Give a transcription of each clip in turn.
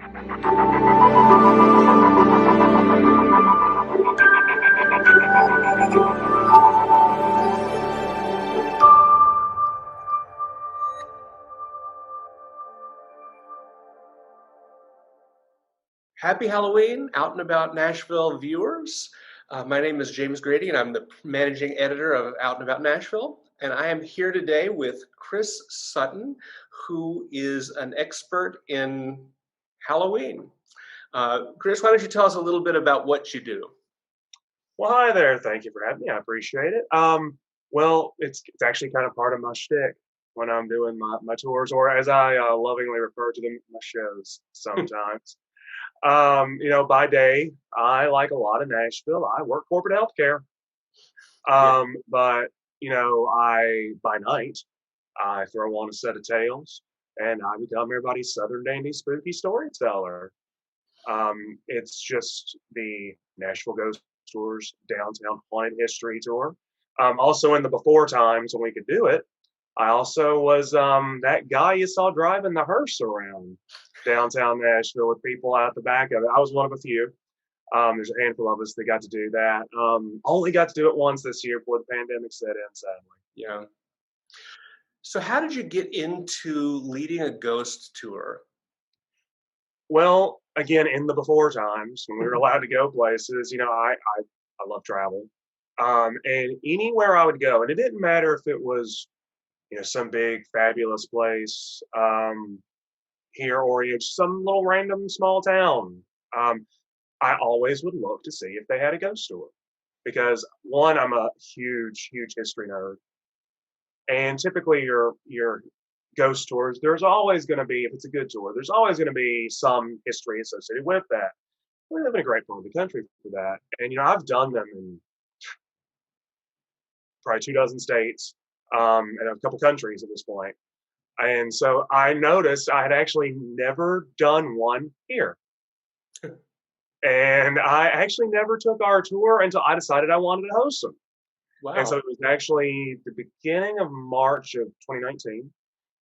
Happy Halloween, Out and About Nashville viewers. My name is James Grady, and I'm the managing editor of Out and About Nashville. And I am here today with Chris Sutton, who is an expert in Halloween. Chris, why don't you tell us a little bit about what you do? Well, hi there. Thank you for having me. I appreciate it. Well, it's actually kind of part of my shtick when I'm doing my tours, or as I lovingly refer to them, my shows sometimes. By day, I like a lot of Nashville. I work corporate healthcare. Yeah. But I by night I throw on a set of tails and I become everybody's Southern dandy spooky storyteller. It's just the Nashville Ghost Tours Downtown Haunted History Tour. Also in the before times when we could do it, I also was that guy you saw driving the hearse around downtown Nashville with people out the back of it. I was one of a few. There's a handful of us that got to do that. Only got to do it once this year before the pandemic set in, sadly. Yeah. So how did you get into leading a ghost tour? Well, again, in the before times when we were allowed to go places, I love travel. And anywhere I would go, and it didn't matter if it was, some big fabulous place here or just some little random small town. I always would look to see if they had a ghost tour because one, I'm a huge, huge history nerd, and typically your ghost tours, there's always going to be, if it's a good tour, there's always going to be some history associated with that. We live in a great part of the country for that, and I've done them in probably 24 states, and a couple countries at this point. And so I noticed I had actually never done one here. And I actually never took our tour until I decided I wanted to host them. And so Wow. it was actually the beginning of March of 2019.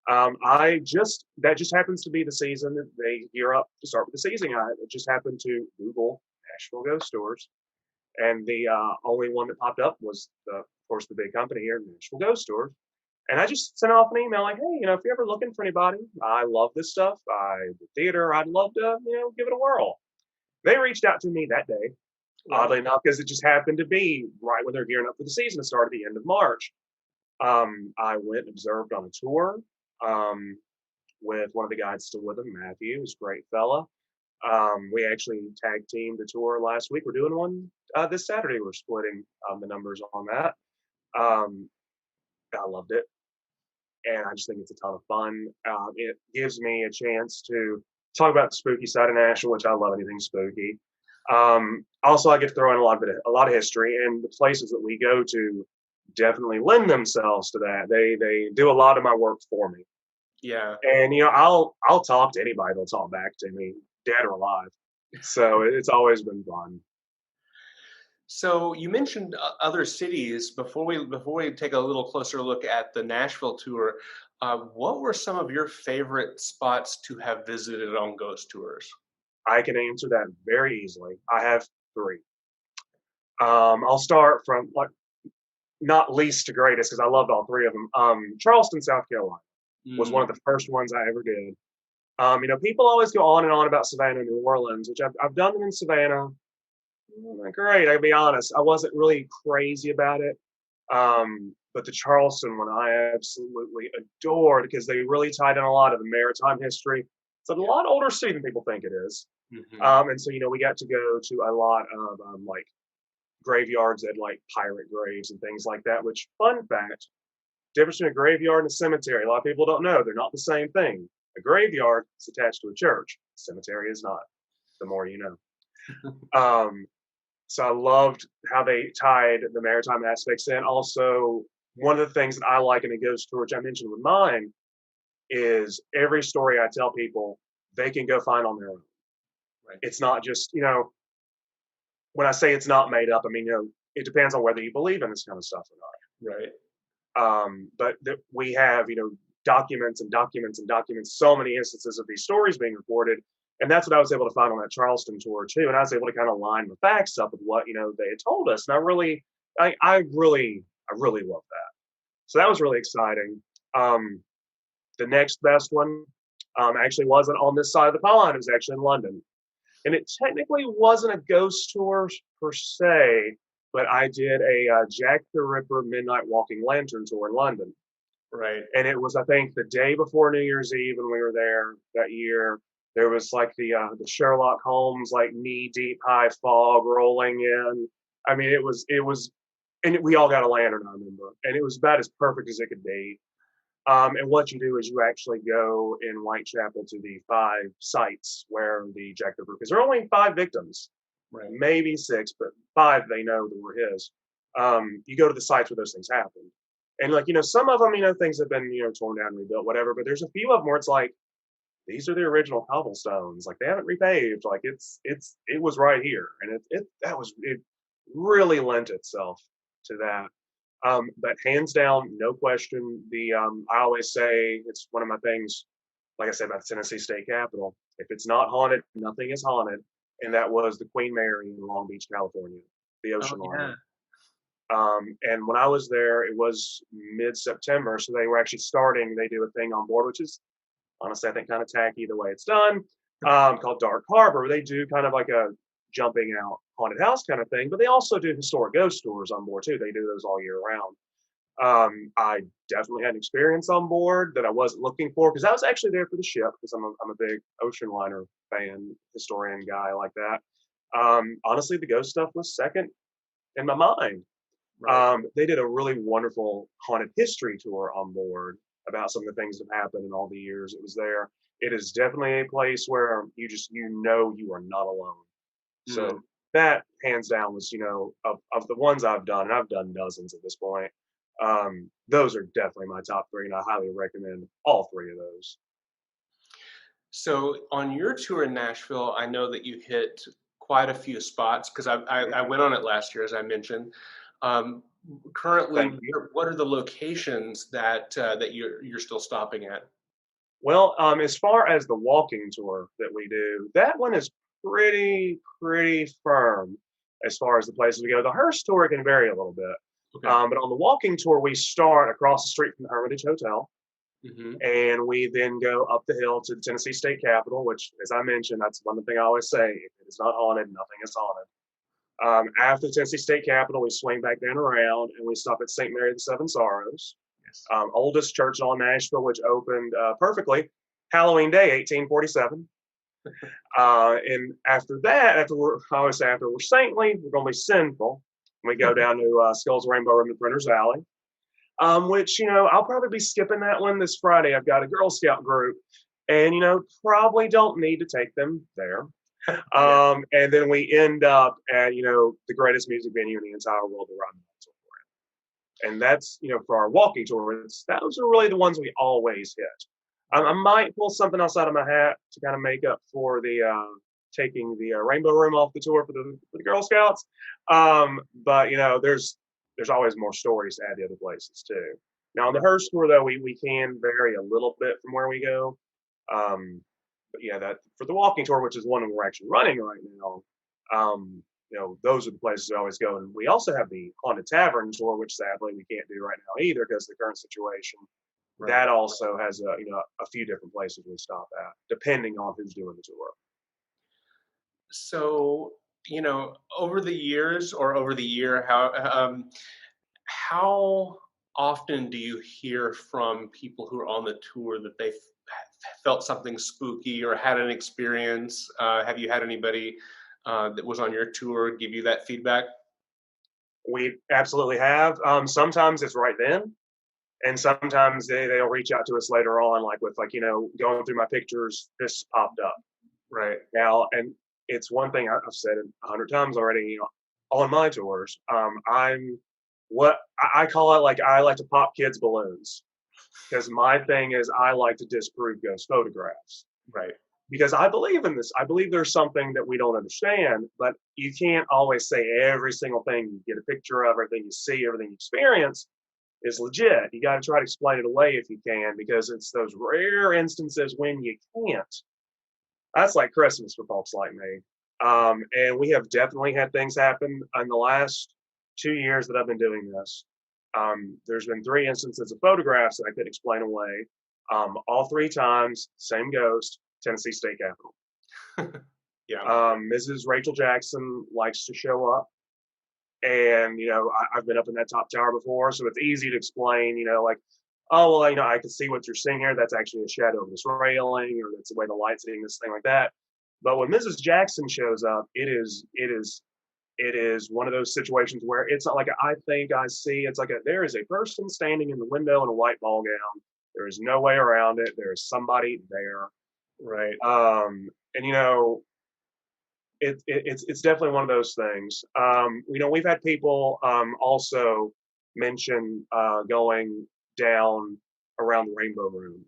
That just happens to be the season that they gear up to start with the season. I just happened to Google Nashville Ghost Tours, and the only one that popped up was, of course, the big company here, Nashville Ghost Tours. And I just sent off an email like, hey, if you're ever looking for anybody, I love this stuff. I do theater. I'd love to, give it a whirl. They reached out to me that day, Wow. oddly enough, because it just happened to be right when they're gearing up for the season to start at the end of March. I went and observed on a tour with one of the guys still with him, Matthew, who's a great fella. We actually tag teamed the tour last week. We're doing one this Saturday. We're splitting the numbers on that. I loved it, and I just think it's a ton of fun. It gives me a chance to talk about the spooky side of Nashville, which I love anything spooky. Also, I get to throw in a lot of history, and the places that we go to definitely lend themselves to that. They do a lot of my work for me, Yeah. and I'll talk to anybody. They'll talk back to me, dead or alive. So it's always been fun. So you mentioned other cities before we take a little closer look at the Nashville tour. What were some of your favorite spots to have visited on ghost tours? I can answer that very easily. I have three. I'll start from not least to greatest because I loved all three of them. Charleston, South Carolina was one Mm, of the first ones I ever did. People always go on and on about Savannah and New Orleans, which I've done them in Savannah. Great, I'll be honest. I wasn't really crazy about it. But the Charleston one I absolutely adored because they really tied in a lot of the maritime history. It's a yeah. lot older city than people think it is. Hmm. And so, we got to go to a lot of like graveyards that like pirate graves and things like that, which, fun fact, difference between a graveyard and a cemetery. A lot of people don't know. They're not the same thing. A graveyard is attached to a church. A cemetery is not. The more you know. So I loved how they tied the maritime aspects in. Also, one of the things that I like in a ghost tour, which I mentioned with mine, is every story I tell people, they can go find on their own. Right. It's not just, when I say it's not made up, I mean, it depends on whether you believe in this kind of stuff or Right. not. But we have, documents and documents and documents, so many instances of these stories being reported And that's what I was able to find on that Charleston tour too. And I was able to kind of line the facts up with what, they had told us. And I really love that. So that was really exciting. Um, the next best one actually wasn't on this side of the pond. It was actually in London. And it technically wasn't a ghost tour per se, but I did a Jack the Ripper Midnight Walking Lantern tour in London. Right. And it was, I think, the day before New Year's Eve when we were there that year. There was like the Sherlock Holmes like knee deep high fog rolling in. I mean, and we all got a lantern, I remember, and it was about as perfect as it could be. And what you do is you actually go in Whitechapel to the 5 sites where the Jack the Ripper, because there are only 5 victims, Right. maybe 6, but 5 they know that were his. You go to the sites where those things happened. And like, some of them, things have been, torn down, rebuilt, whatever, but there's a few of them where it's like, these are the original cobblestones. Like they haven't repaved. Like it was right here. And it really lent itself to that. But hands down, no question, I always say it's one of my things, like I said about the Tennessee State Capitol. If it's not haunted, nothing is haunted. And that was the Queen Mary in Long Beach, California, the ocean Oh, liner. yeah. And when I was there, it was mid-September, so they were actually starting. They do a thing on board, which is honestly, I think kind of tacky the way it's done, called Dark Harbor. They do kind of like a jumping out haunted house kind of thing, but they also do historic ghost tours on board too. They do those all year round. I definitely had an experience on board that I wasn't looking for because I was actually there for the ship because I'm a big ocean liner fan, historian guy like that. Honestly, the ghost stuff was second in my mind. Right. They did a really wonderful haunted history tour on board about some of the things that happened in all the years it was there. It is definitely a place where you are not alone. So Mm. that hands down was, of the ones I've done, and I've done dozens at this point. Those are definitely my top 3, and I highly recommend all 3 of those. So on your tour in Nashville, I know that you hit quite a few spots because I went on it last year, as I mentioned. Um, Currently, Thank you. what are the locations that you're still stopping at? Well, as far as the walking tour that we do, that one is pretty firm as far as the places we go. The Hearst tour can vary a little bit, Okay. but on the walking tour, we start across the street from the Hermitage Hotel, Hmm. and we then go up the hill to the Tennessee State Capitol, which, as I mentioned, that's one thing I always say: if it is not haunted, nothing is haunted. After the Tennessee State Capitol, we swing back down around and we stop at St. Mary of the Seven Sorrows, Yes. oldest church in all Nashville, which opened perfectly Halloween Day, 1847. And after that, I always say after we're saintly, we're going to be sinful. We go down to Skulls Rainbow Room in Printers Alley, which, I'll probably be skipping that one this Friday. I've got a Girl Scout group and, probably don't need to take them there. Yeah. And then we end up at, the greatest music venue in the entire world, the Rock and Roll. And that's, for our walking tours, those are really the ones we always hit. I might pull something else out of my hat to kind of make up for the taking the Rainbow Room off the tour for the Girl Scouts. But there's always more stories to add the other places too. Now on the Hearst tour though, we can vary a little bit from where we go. But yeah, that for the walking tour, which is one we're actually running right now, those are the places we always go. And we also have the Haunted Tavern tour, which sadly we can't do right now either because of the current situation. Right. That also has a few different places we stop at, depending on who's doing the tour. So, over the years or over the year, how often do you hear from people who are on the tour that they felt something spooky or had an experience? Have you had anybody that was on your tour give you that feedback? We absolutely have. Sometimes it's right then, and sometimes they'll reach out to us later on, like with going through my pictures, this popped up. Right. Now, and it's one thing I've said 100 times already, on my tours. I'm what I call it, like I like to pop kids' balloons because my thing is I like to disprove ghost photographs Right. because I believe in this. I believe there's something that we don't understand, but you can't always say every single thing you get a picture of, everything you see, everything you experience is legit. You got to try to explain it away if you can because it's those rare instances when you can't. That's like Christmas for folks like me. And we have definitely had things happen in the last 2 years that I've been doing this. There's been 3 instances of photographs that I could explain away. All 3 times, same ghost, Tennessee State Capitol. Yeah. Mrs. Rachel Jackson likes to show up. And, I've been up in that top tower before, so it's easy to explain, like, oh, well, I can see what you're seeing here. That's actually a shadow of this railing, or that's the way the light's hitting this thing like that. But when Mrs. Jackson shows up, it is one of those situations where it's not like I think I see. It's like there is a person standing in the window in a white ball gown. There is no way around it. There is somebody there. Right. And it's definitely one of those things. We've had people also mention going down around the Rainbow Room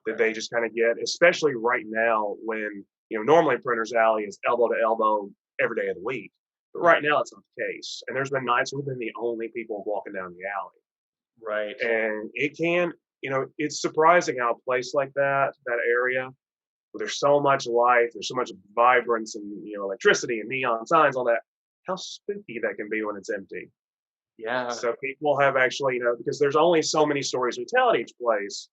that they just kind of get, especially right now when normally Printer's Alley is elbow to elbow every day of the week, but right now it's not the case. And there's been nights we've been the only people walking down the alley, Right. and it can, it's surprising how a place like that area, there's so much life, there's so much vibrance and electricity and neon signs, all that. How spooky that can be when it's empty. Yeah. So people have actually, because there's only so many stories we tell at each place,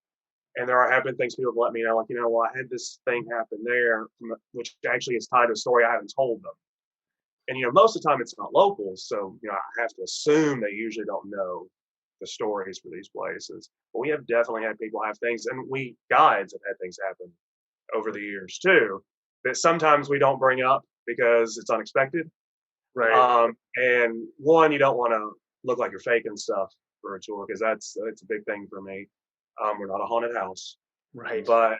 and have been things people have let me know, like, well, I had this thing happen there, which actually is tied to a story I haven't told them. And most of the time it's not locals, so I have to assume they usually don't know the stories for these places. But we have definitely had people have things, and we guides have had things happen over the years too, that sometimes we don't bring up because it's unexpected. Right. And one, you don't want to look like you're faking stuff for a tour, because that's a big thing for me. We're not a haunted house, Right. but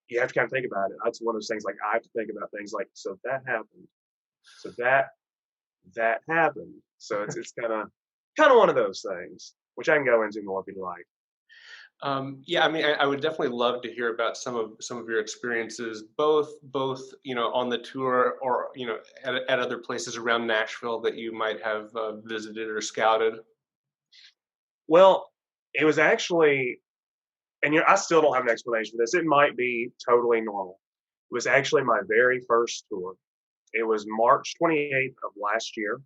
you have to kind of think about it. That's one of those things. Like, I have to think about things like, so that happened, so that happened. So it's kind of one of those things, which I can go into more if you'd like. Yeah, I mean, I would definitely love to hear about some of your experiences, both on the tour or at other places around Nashville that you might have visited or scouted. Well, it was actually, and I still don't have an explanation for this. It might be totally normal. It was actually my very first tour. It was March 28th of last year,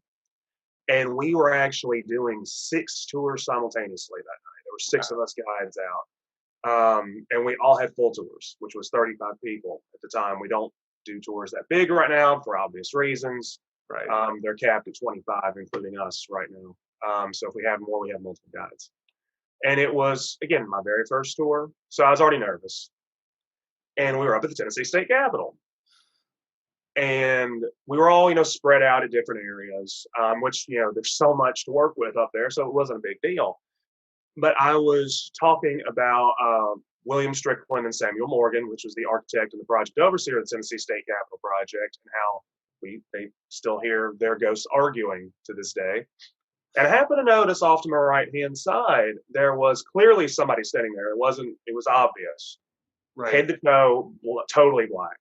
and we were actually doing 6 tours simultaneously that night. There were six Wow. of us guides out. And we all had full tours, which was 35 people at the time. We don't do tours that big right now for obvious reasons. Right. They're capped at 25, including us right now. So if we have more, we have multiple guides. And it was, again, my very first tour. So I was already nervous. And we were up at the Tennessee State Capitol. And we were all, spread out at different areas, which, there's so much to work with up there. So it wasn't a big deal. But I was talking about William Strickland and Samuel Morgan, which was the architect and the project overseer of the Tennessee State Capitol project, and how they still hear their ghosts arguing to this day. And I happened to notice off to my right hand side, there was clearly somebody standing there. It was obvious. Right. Head to toe, totally black.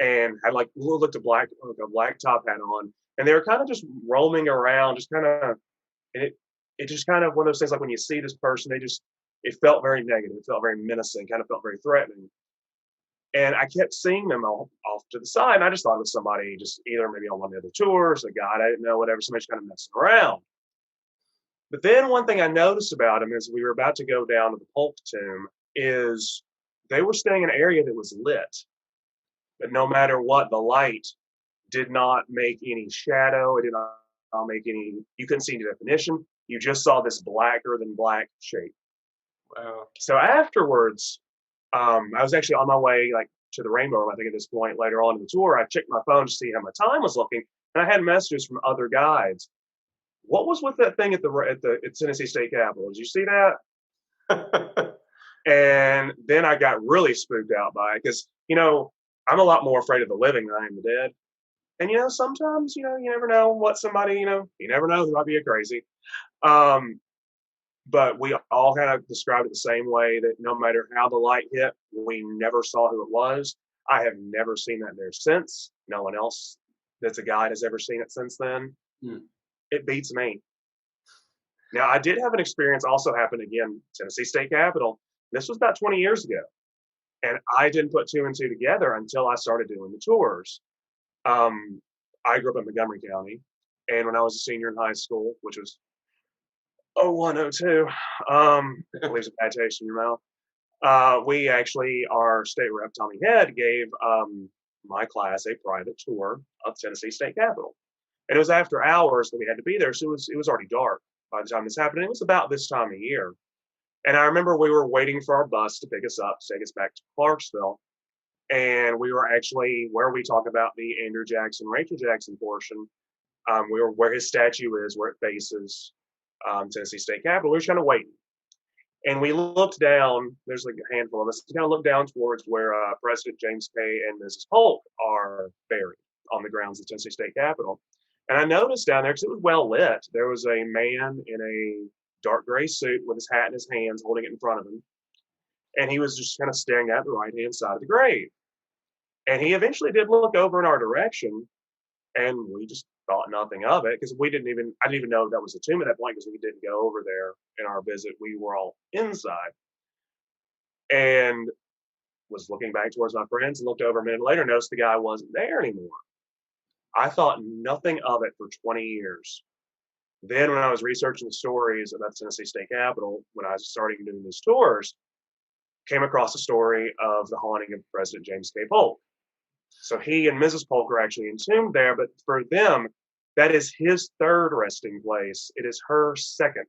And had like looked a black top hat on. And they were kind of just roaming around, just kind of, and it just kind of one of those things, like when you see this person, it felt very negative, it felt very menacing, kind of felt very threatening. And I kept seeing them off to the side, and I just thought it was somebody just either maybe on one of the other tours, a guy I didn't know, whatever, somebody just kind of messing around. But then one thing I noticed about them as we were about to go down to the Polk tomb is they were staying in an area that was lit. But no matter what, the light did not make any shadow. It did not make any, you couldn't see any definition. You just saw this blacker than black shape. Wow. So afterwards, I was actually on my way like to the Rainbow Room, I think at this point later on in the tour. I checked my phone to see how my time was looking, and I had messages from other guides. What was with that thing at Tennessee State Capitol? Did you see that? And then I got really spooked out by it, because I'm a lot more afraid of the living than I am the dead. And sometimes you never know what somebody you never know, who might be a crazy. But we all kind of described it the same way, that no matter how the light hit, we never saw who it was. I have never seen that there since. No one else that's a guide has ever seen it since then. Hmm. It beats me. Now, I did have an experience also happen again, Tennessee State Capitol. This was about 20 years ago. And I didn't put two and two together until I started doing the tours. Um, I grew up in Montgomery County, and when I was a senior in high school, which was 0102, leaves a bad taste in your mouth. We actually, our state rep Tommy Head gave my class a private tour of Tennessee State Capitol, and it was after hours that we had to be there, so it was already dark by the time this happened. It was about this time of year, and I remember we were waiting for our bus to pick us up, to take us back to Clarksville, and we were actually where we talk about the Andrew Jackson, Rachel Jackson portion. We were where his statue is, where it faces Tennessee State Capitol. We were kind of waiting. And we looked down, there's like a handful of us, kind of looked down towards where President James K. and Mrs. Polk are buried on the grounds of the Tennessee State Capitol. And I noticed down there, because it was well lit, there was a man in a dark gray suit with his hat in his hands, holding it in front of him. And he was just kind of staring at the right-hand side of the grave. And he eventually did look over in our direction, and we just thought nothing of it, because I didn't even know that was a tomb at that point, because we didn't go over there in our visit. We were all inside, and was looking back towards my friends, and looked over a minute later, noticed the guy wasn't there anymore. I thought nothing of it for 20 years. Then when I was researching the stories about the Tennessee State Capitol, when I was starting doing these tours, came across the story of the haunting of President James K. Polk. So he and Mrs. Polk are actually entombed there, but for them, that is his third resting place. It is her second.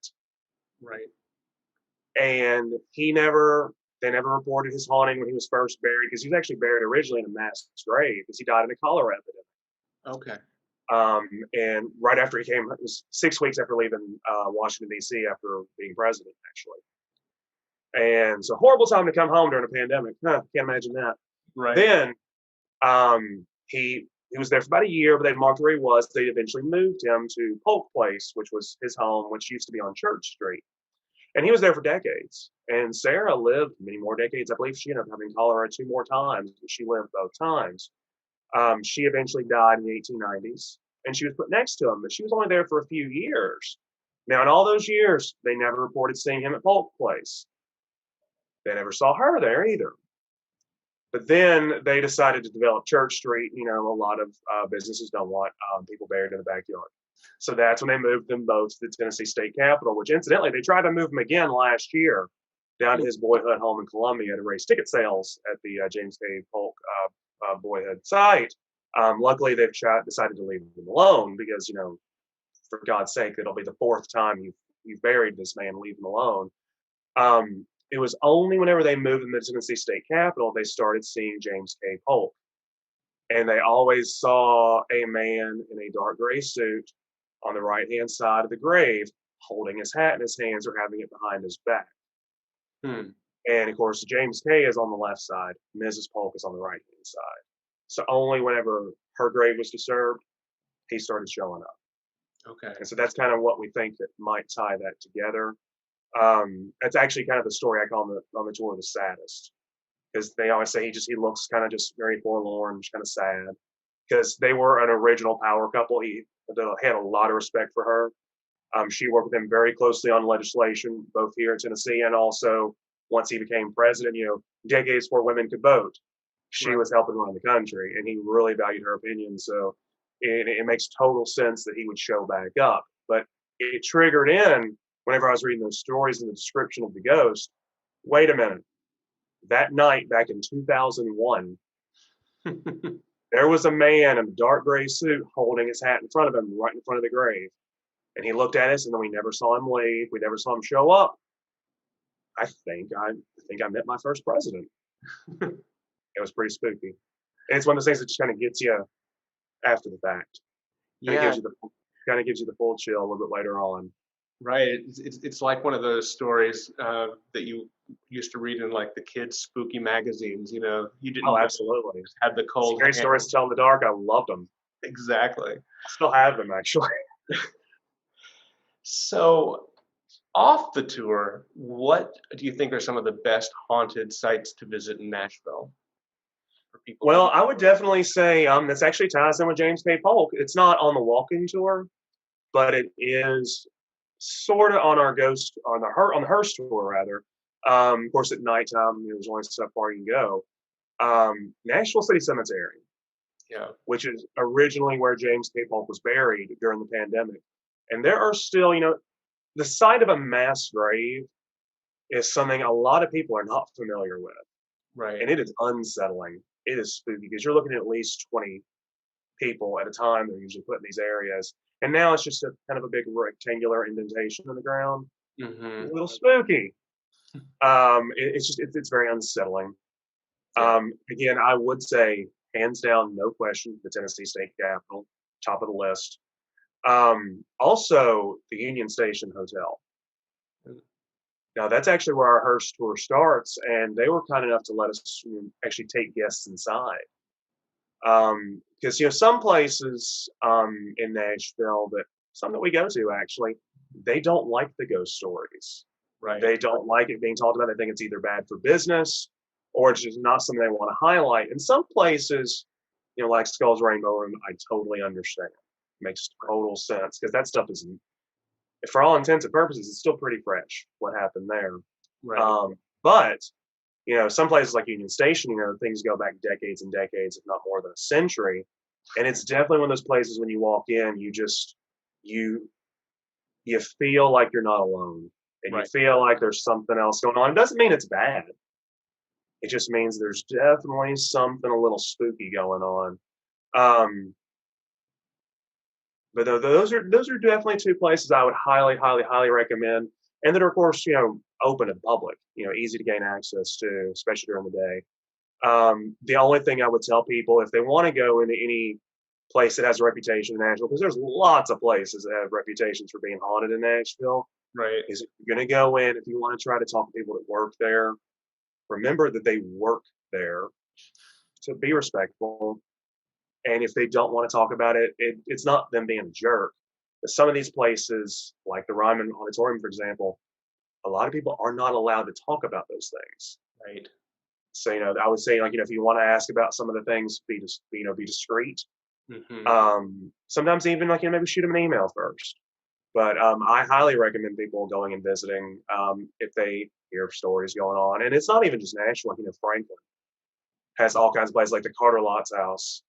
Right. And they never reported his haunting when he was first buried, because he was actually buried originally in a mass grave, because he died in a cholera epidemic. Okay. And right after he came, it was 6 weeks after leaving Washington, D.C., after being president, actually. And so horrible time to come home during a pandemic. Can't imagine that. Right. Then he was there for about a year, but they marked where he was. They eventually moved him to Polk Place, which was his home, which used to be on Church Street. And he was there for decades. And Sarah lived many more decades. I believe she ended up having cholera 2 more times, but she lived both times. She eventually died in the 1890s, and she was put next to him, but she was only there for a few years. Now, in all those years, they never reported seeing him at Polk Place. They never saw her there either. But then they decided to develop Church Street. You know, a lot of businesses don't want people buried in the backyard. So that's when they moved them both to the Tennessee State Capitol, which incidentally, they tried to move him again last year down to his boyhood home in Columbia to raise ticket sales at the James K. Polk boyhood site. Luckily, they've decided to leave him alone, because, you know, for God's sake, it'll be the 4th time you've buried this man, leave him alone. It was only whenever they moved him to the Tennessee State Capitol, they started seeing James K. Polk. And they always saw a man in a dark gray suit on the right-hand side of the grave, holding his hat in his hands or having it behind his back. And of course, James K. is on the left side, Mrs. Polk is on the right-hand side. So only whenever her grave was disturbed, he started showing up. Okay. And so that's kind of what we think that might tie that together. That's actually kind of the story I call on the tour the saddest, because they always say he looks kind of just very forlorn, just kind of sad, because they were an original power couple. He had a lot of respect for her. She worked with him very closely on legislation, both here in Tennessee and also once he became president, you know, decades before women could vote. She was helping run the country, and he really valued her opinion. So it makes total sense that he would show back up. But it triggered in whenever I was reading those stories and the description of the ghost. Wait a minute. That night back in 2001, there was a man in a dark gray suit holding his hat in front of him, right in front of the grave. And he looked at us, and then we never saw him leave. We never saw him show up. I think I met my first president. It was pretty spooky. And it's one of those things that just kind of gets you after the fact. Yeah. Kind of gives you the full chill a little bit later on. Right. It's like one of those stories that you used to read in like the kids' spooky magazines. You know, you didn't. Oh, absolutely. Have the cold. Scary stories to tell in the dark. I loved them. Exactly. I still have them, actually. So, off the tour, what do you think are some of the best haunted sites to visit in Nashville? For people. Well, I would definitely say this actually ties in with James K. Polk. It's not on the walking tour, but it is sort of on our the Hearst tour rather. Of course, at nighttime, there's only so far you can go. Nashville City Cemetery, Yeah. which is originally where James K. Polk was buried during the pandemic. And there are still, the sight of a mass grave is something a lot of people are not familiar with. Right. And it is unsettling. It is spooky because you're looking at least 20 people at a time they're usually put in these areas. And now it's just a kind of a big rectangular indentation in the ground. Hmm. A little spooky. It's very unsettling. Yeah. Again, I would say hands down, no question, the Tennessee State Capitol, top of the list. Also, the Union Station Hotel. Now, that's actually where our Hearst tour starts, and they were kind enough to let us actually take guests inside. Because some places in Nashville some that we go to actually, they don't like the ghost stories. Right. They don't like it being talked about. They think it's either bad for business or it's just not something they want to highlight. In some places, like Skulls Rainbow Room, I totally understand. Makes total sense because that stuff is, for all intents and purposes, it's still pretty fresh what happened there. Right. But some places like Union Station, things go back decades and decades, if not more than a century. And it's definitely one of those places when you walk in, you feel like you're not alone. And you Right. feel like there's something else going on. It doesn't mean it's bad. It just means there's definitely something a little spooky going on. But those are definitely two places I would highly, highly, highly recommend, and that are of course open to the public, easy to gain access to, especially during the day. The only thing I would tell people if they want to go into any place that has a reputation in Nashville, because there's lots of places that have reputations for being haunted in Nashville, Right. is if you're going to go in, if you want to try to talk to people that work there, remember that they work there, to be respectful. And if they don't want to talk about it, it's not them being a jerk. But some of these places, like the Ryman Auditorium, for example, a lot of people are not allowed to talk about those things. Right. So, I would say, like, if you want to ask about some of the things, be discreet. Hmm. Sometimes even, like, maybe shoot them an email first. But I highly recommend people going and visiting if they hear stories going on. And it's not even just Nashville. Franklin has all kinds of places, like the Carter Lott's house.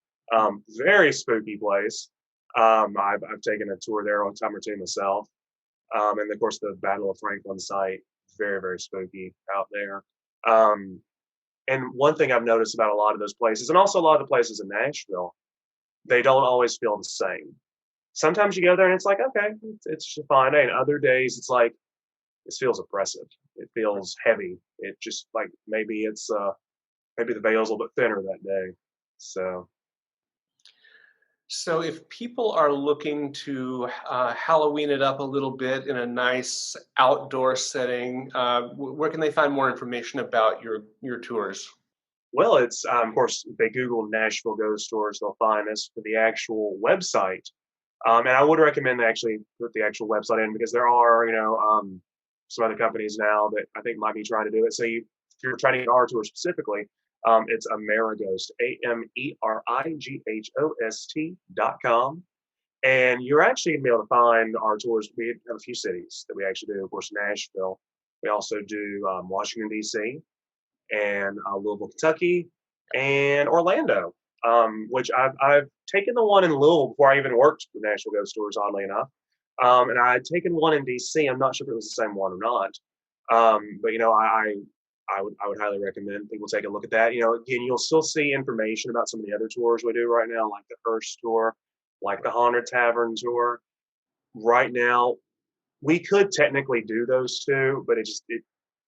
Very spooky place. I've taken a tour there a time or two myself. And of course, the Battle of Franklin site, very, very spooky out there. And one thing I've noticed about a lot of those places, and also a lot of the places in Nashville, they don't always feel the same. Sometimes you go there and it's like, okay, it's a fine day. And other days it's like, this feels oppressive. It feels heavy. It just like maybe the veil's a little bit thinner that day. So So if people are looking to Halloween it up a little bit in a nice outdoor setting, where can they find more information about your tours? well, it's of course if they Google Nashville Ghost Tours, they'll find us for the actual website. And I would recommend they actually put the actual website in because there are, some other companies now that I think might be trying to do it. So if you're trying to get our tour specifically, it's AmeriGhost, AmeriGhost.com. And you're actually going to be able to find our tours. We have a few cities that we actually do. Of course, Nashville. We also do Washington, D.C., and Louisville, Kentucky, and Orlando, which I've taken the one in Louisville before I even worked with Nashville Ghost Tours, oddly enough. And I had taken one in DC. I'm not sure if it was the same one or not. But I would highly recommend people take a look at that. Again, you'll still see information about some of the other tours we do right now, like the Hearst tour, like the Haunted Tavern tour. Right now, we could technically do those two, but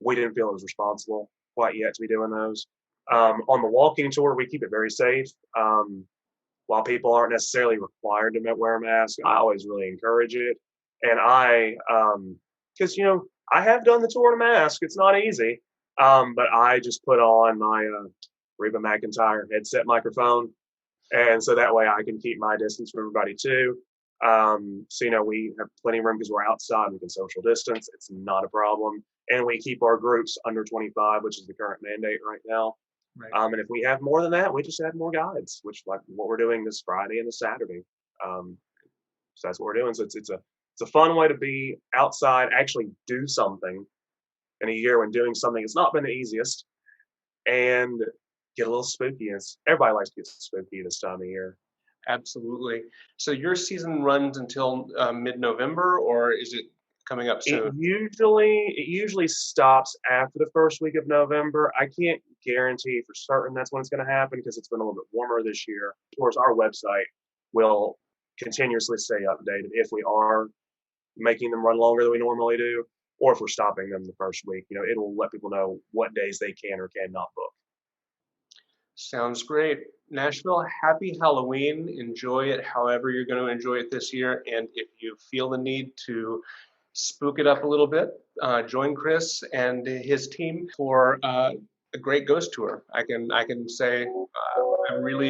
we didn't feel it was responsible quite yet to be doing those. On the walking tour, we keep it very safe. While people aren't necessarily required to wear a mask, I always really encourage it. And because I have done the tour in a mask. It's not easy, but I just put on my Reba McEntire headset microphone, and so that way I can keep my distance from everybody too. So we have plenty of room because we're outside. We can social distance. It's not a problem, and we keep our groups under 25, which is the current mandate right now. Right. And if we have more than that, we just add more guides, which like what we're doing this Friday and this Saturday. So that's what we're doing. So it's a fun way to be outside, actually do something, in a year when doing something has not been the easiest, and get a little spooky. Everybody likes to get spooky this time of year. Absolutely. So your season runs until mid-November, or is it coming up It soon? usually stops after the first week of November. I can't guarantee for certain that's when it's going to happen because it's been a little bit warmer this year. Of course, our website will continuously stay updated if we are making them run longer than we normally do, or if we're stopping them the first week. It'll let people know what days they can or cannot book. Sounds great. Nashville, happy Halloween. Enjoy it however you're going to enjoy it this year. And if you feel the need to spook it up a little bit, join Chris and his team for a great ghost tour. I can say I really